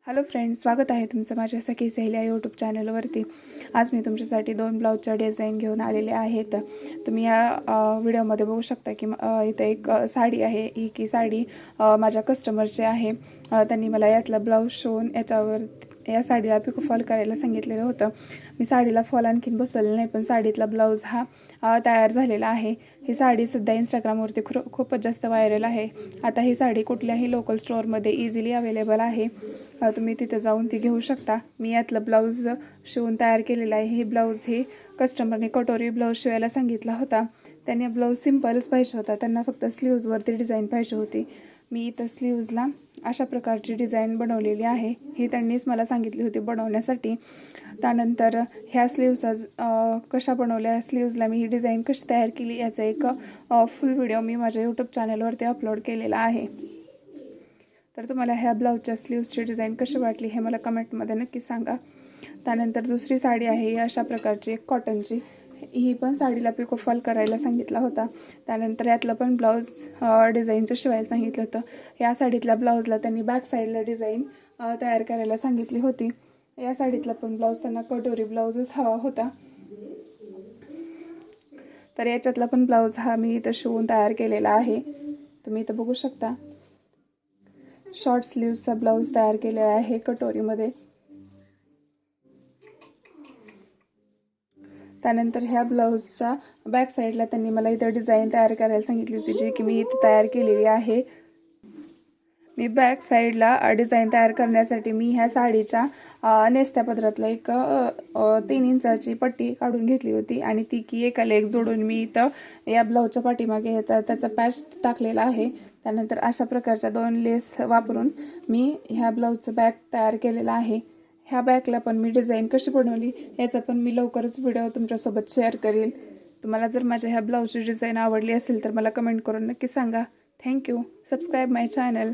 Hello friends, स्वागत आहे तुमचं माझ्या सखी सहेली या यूट्यूब चॅनलवरती। आज मी तुमच्यासाठी 2 ब्लाऊजच्या डिझाईन घेऊन आलेले आहेत। तुम्ही या व्हिडिओमध्ये बघू शकता की इथे एक साडी आहे। ही साडी माझ्या कस्टमरची आहे। त्यांनी मला यातला ब्लाऊज शिवून या साडीला पिको फॉल करायला सांगितलेलं होतं। मी साडीला फॉल आणखीन बसवलेला नाही, पण साडीतला ब्लाऊज हा तयार झालेला आहे। ही साडी सध्या इंस्टाग्रामवरती खूपच जास्त व्हायरल आहे। आता ही साडी कुठल्याही लोकल स्टोअरमध्ये इझिली अवेलेबल आहे। तुम्ही तिथे जाऊन ती घेऊ शकता। मी यातलं ब्लाऊज शिवून तयार केलेलं आहे। हे ब्लाऊज हे कस्टमरने कटोरी ब्लाऊज शिवायला सांगितला होता। त्यांनी ब्लाऊज सिंपलच पाहिजे होता, त्यांना फक्त स्लीव्जवरती डिझाईन पाहिजे होती। मी इथं स्लीव्जला अशा प्रकारची डिझाईन बनवलेली आहे। ही त्यांनीच मला सांगितली होती बनवण्यासाठी। त्यानंतर ह्या स्लीव्जचा कशा बनवल्या, स्लीव्जला मी ही डिझाईन कशी तयार केली याचा एक फुल व्हिडिओ मी माझ्या यूट्यूब चॅनलवरती अपलोड केलेला आहे। तर तुम्हाला ह्या ब्लाऊजच्या स्लीव्सची डिझाईन कशी वाटली हे मला कमेंटमध्ये नक्की सांगा। त्यानंतर दुसरी साडी आहे अशा प्रकारची एक कॉटनची। ही पण साडीला पिको फॉल करायला सांगितला होता। त्यानंतर यातलं पण ब्लाऊज डिझाईनचं शिवायला सांगितलं होतं। या साडीतल्या ब्लाऊजला त्यांनी बॅक साईडला डिझाईन तयार करायला सांगितली होती। या साडीतला पण ब्लाऊज त्यांना कटोरी ब्लाऊजच हवा होता। तर याच्यातला पण ब्लाऊज हा मी इथं शिवून तयार केलेला आहे। तुम्ही इथं बघू शकता शॉर्ट स्लीव्सचा ब्लाऊज तयार केलेला आहे कटोरीमध्ये। त्यानंतर ह्या ब्लाऊजच्या बॅक साईडला त्यांनी मला इथं डिझाईन तयार करायला सांगितली होती, जी की मी इथे तयार केलेली आहे। मी बॅक साईडला डिझाईन तयार करण्यासाठी मी ह्या साडीच्या नेस्त्या पदरातला एक 3 इंचाची पट्टी काढून घेतली होती आणि ती की एकाला एक जोडून मी इथं या ब्लाऊजच्या पाठीमागे त्याचा पॅच टाकलेला आहे। त्यानंतर अशा प्रकारच्या 2 लेस वापरून मी ह्या ब्लाऊजचं बॅक तयार केलेला आहे। ह्या बॅकला पण मी डिझाईन कशी बनवली याचा पण मी लवकरच व्हिडिओ तुमच्यासोबत शेअर करेल। तुम्हाला जर माझ्या ह्या ब्लाऊजची डिझाईन आवडली असेल तर मला कमेंट करून नक्की सांगा। थँक्यू। सबस्क्राईब माय चॅनल।